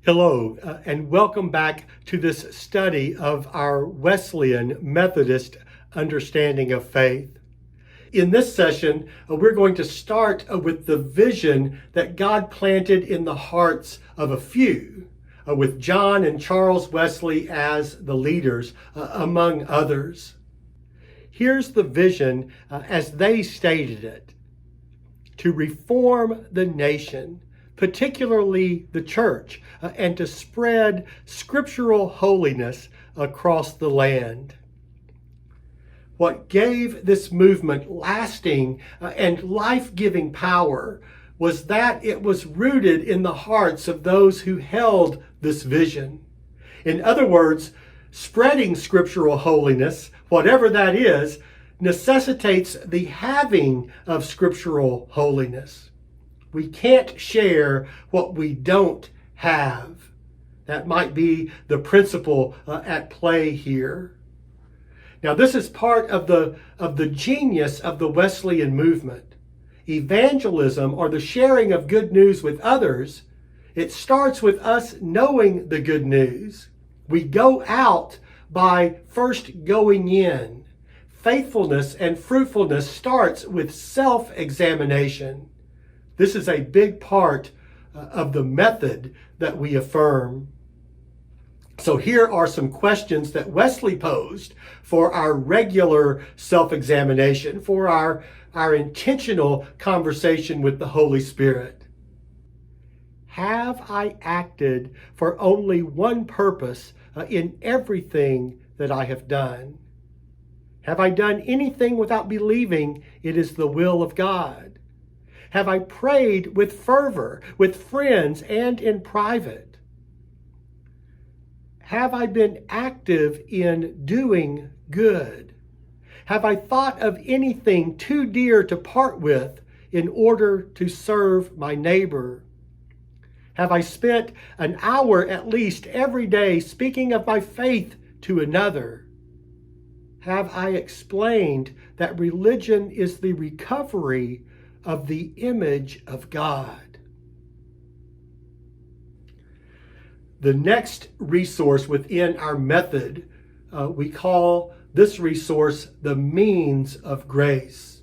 Hello, and welcome back to this study of our Wesleyan Methodist understanding of faith. In this session, we're going to start with the vision that God planted in the hearts of a few, with John and Charles Wesley as the leaders, among others. Here's the vision as they stated it: to reform the nation, particularly the church, and to spread scriptural holiness across the land. What gave this movement lasting and life-giving power was that it was rooted in the hearts of those who held this vision. In other words, spreading scriptural holiness, whatever that is, necessitates the having of scriptural holiness. We can't share what we don't have. That might be the principle at play here. Now, this is part of the genius of the Wesleyan movement. Evangelism, or the sharing of good news with others, it starts with us knowing the good news. We go out by first going in. Faithfulness and fruitfulness starts with self-examination. This is a big part of the method that we affirm. So here are some questions that Wesley posed for our regular self-examination, for our intentional conversation with the Holy Spirit. Have I acted for only one purpose in everything that I have done? Have I done anything without believing it is the will of God? Have I prayed with fervor, with friends, and in private? Have I been active in doing good? Have I thought of anything too dear to part with in order to serve my neighbor? Have I spent an hour at least every day speaking of my faith to another? Have I explained that religion is the recovery of the image of God? The next resource within our method, we call this resource the means of grace.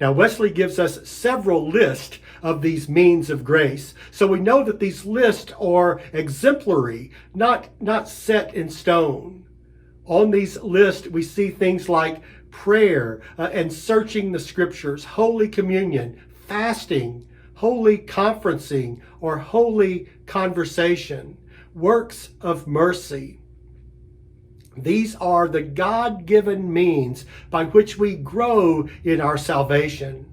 Now, Wesley gives us several lists of these means of grace. So we know that these lists are exemplary, not set in stone. On these lists, we see things like prayer and searching the scriptures, Holy Communion, fasting, holy conferencing or holy conversation, works of mercy. These are the God-given means by which we grow in our salvation.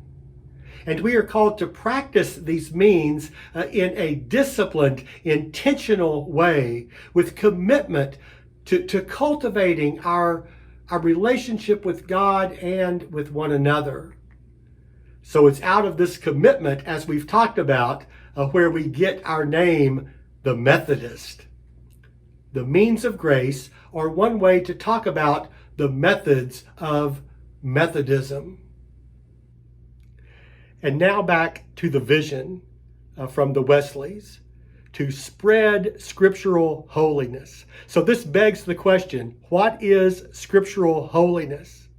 And we are called to practice these means in a disciplined, intentional way with commitment to cultivating our relationship with God and with one another. So it's out of this commitment, as we've talked about, where we get our name, the Methodist. The means of grace are one way to talk about the methods of Methodism. And now back to the vision from the Wesleys: to spread scriptural holiness. So this begs the question, what is scriptural holiness?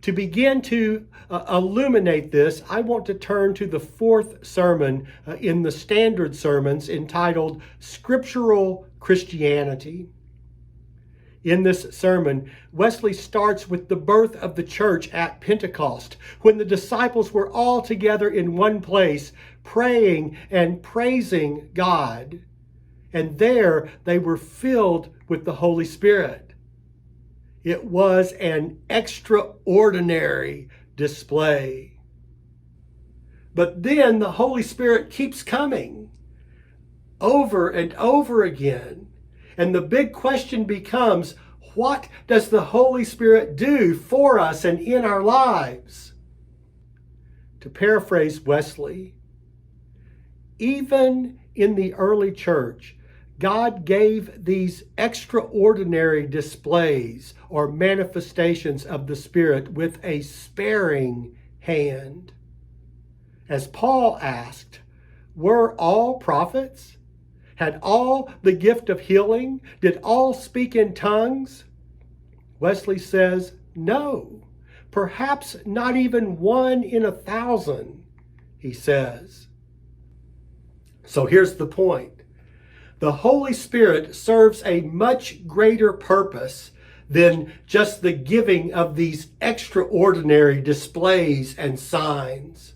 To begin to illuminate this, I want to turn to the fourth sermon in the standard sermons entitled Scriptural Christianity. In this sermon, Wesley starts with the birth of the church at Pentecost, when the disciples were all together in one place, praying and praising God. And there they were filled with the Holy Spirit. It was an extraordinary display. But then the Holy Spirit keeps coming over and over again. And the big question becomes, what does the Holy Spirit do for us and in our lives? To paraphrase Wesley, even in the early church, God gave these extraordinary displays or manifestations of the Spirit with a sparing hand. As Paul asked, were all prophets? had all the gift of healing? Did all speak in tongues? Wesley says, no, perhaps not even 1 in 1,000, he says. So here's the point. The Holy Spirit serves a much greater purpose than just the giving of these extraordinary displays and signs.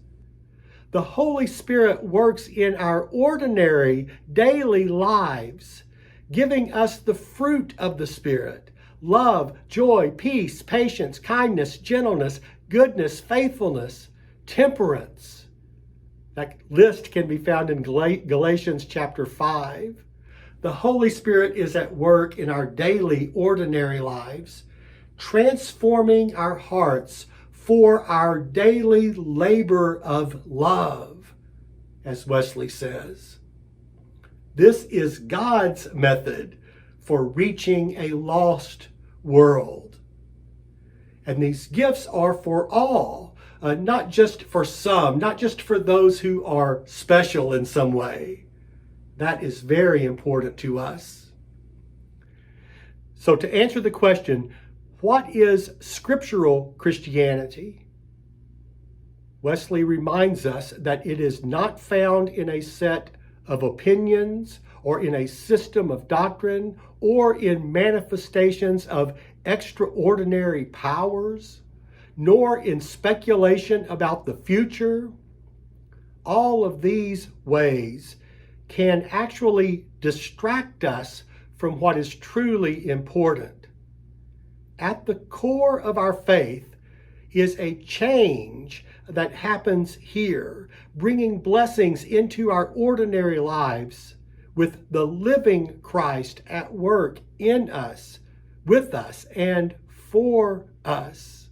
The Holy Spirit works in our ordinary daily lives, giving us the fruit of the Spirit: love, joy, peace, patience, kindness, gentleness, goodness, faithfulness, temperance. That list can be found in Galatians chapter 5. The Holy Spirit is at work in our daily, ordinary lives, transforming our hearts for our daily labor of love, as Wesley says. This is God's method for reaching a lost world. And these gifts are for all, not just for some, not just for those who are special in some way. That is very important to us. So to answer the question, what is scriptural Christianity? Wesley reminds us that it is not found in a set of opinions or in a system of doctrine or in manifestations of extraordinary powers, nor in speculation about the future. All of these ways can actually distract us from what is truly important. At the core of our faith is a change that happens here, bringing blessings into our ordinary lives with the living Christ at work in us, with us, and for us.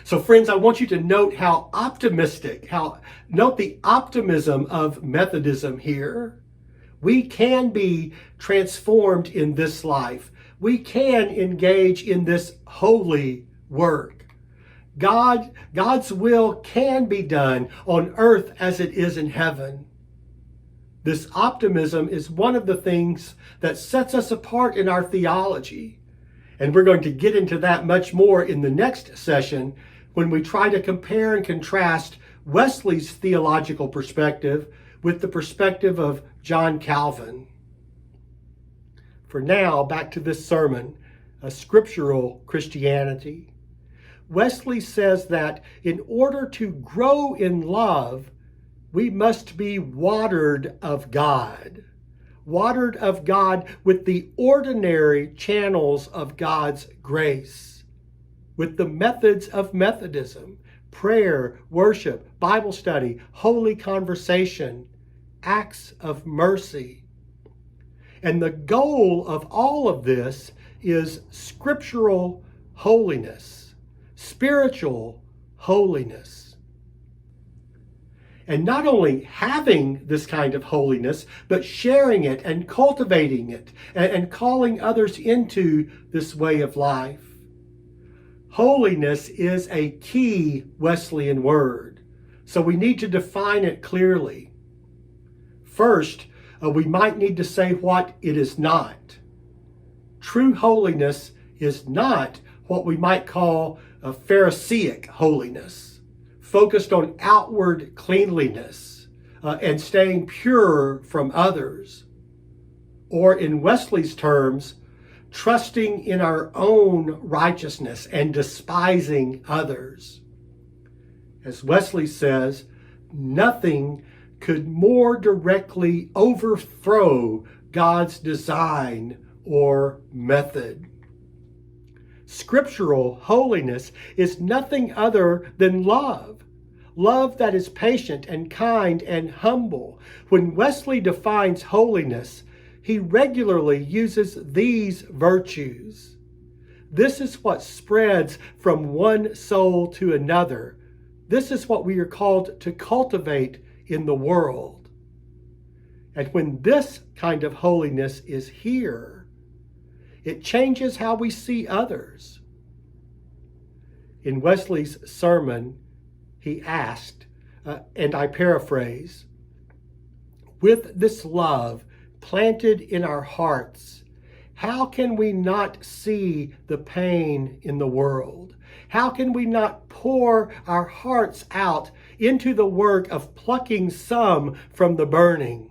So friends, I want you to note note the optimism of Methodism here. We can be transformed in this life. We can engage in this holy work. God's will can be done on earth as it is in heaven. This optimism is one of the things that sets us apart in our theology. And we're going to get into that much more in the next session when we try to compare and contrast Wesley's theological perspective with the perspective of John Calvin. For now, back to this sermon, a scriptural Christianity. Wesley says that in order to grow in love, we must be watered of God. Watered of God with the ordinary channels of God's grace, with the methods of Methodism: prayer, worship, Bible study, holy conversation, acts of mercy. And the goal of all of this is scriptural holiness, spiritual holiness. And not only having this kind of holiness, but sharing it and cultivating it and calling others into this way of life. Holiness is a key Wesleyan word, so we need to define it clearly. First, we might need to say what it is not. True holiness is not what we might call a Pharisaic holiness, focused on outward cleanliness and staying pure from others. Or in Wesley's terms, trusting in our own righteousness and despising others. As Wesley says, nothing could more directly overthrow God's design or method. Scriptural holiness is nothing other than love. Love that is patient and kind and humble. When Wesley defines holiness, he regularly uses these virtues. This is what spreads from one soul to another. This is what we are called to cultivate in the world. And when this kind of holiness is here, it changes how we see others. In Wesley's sermon, he asked, and I paraphrase, with this love planted in our hearts, how can we not see the pain in the world? How can we not pour our hearts out into the work of plucking some from the burning?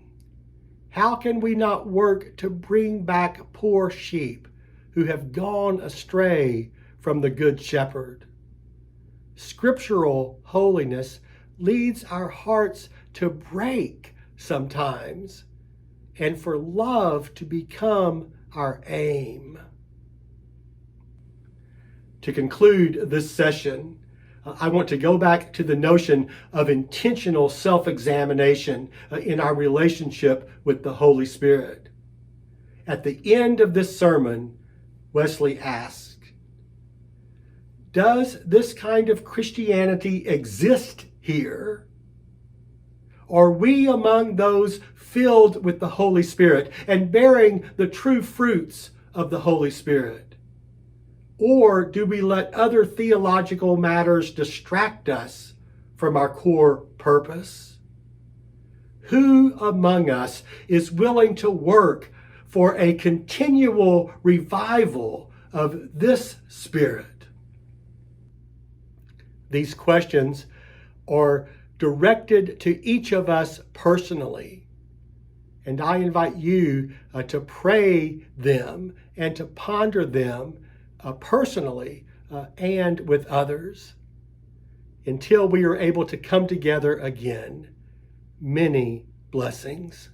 How can we not work to bring back poor sheep who have gone astray from the Good Shepherd? Scriptural holiness leads our hearts to break sometimes, and for love to become our aim. To conclude this session, I want to go back to the notion of intentional self-examination in our relationship with the Holy Spirit. At the end of this sermon, Wesley asked, does this kind of Christianity exist here? Are we among those filled with the Holy Spirit and bearing the true fruits of the Holy Spirit? Or do we let other theological matters distract us from our core purpose? Who among us is willing to work for a continual revival of this spirit? These questions are directed to each of us personally, and I invite you to pray them and to ponder them personally and with others until we are able to come together again. Many blessings.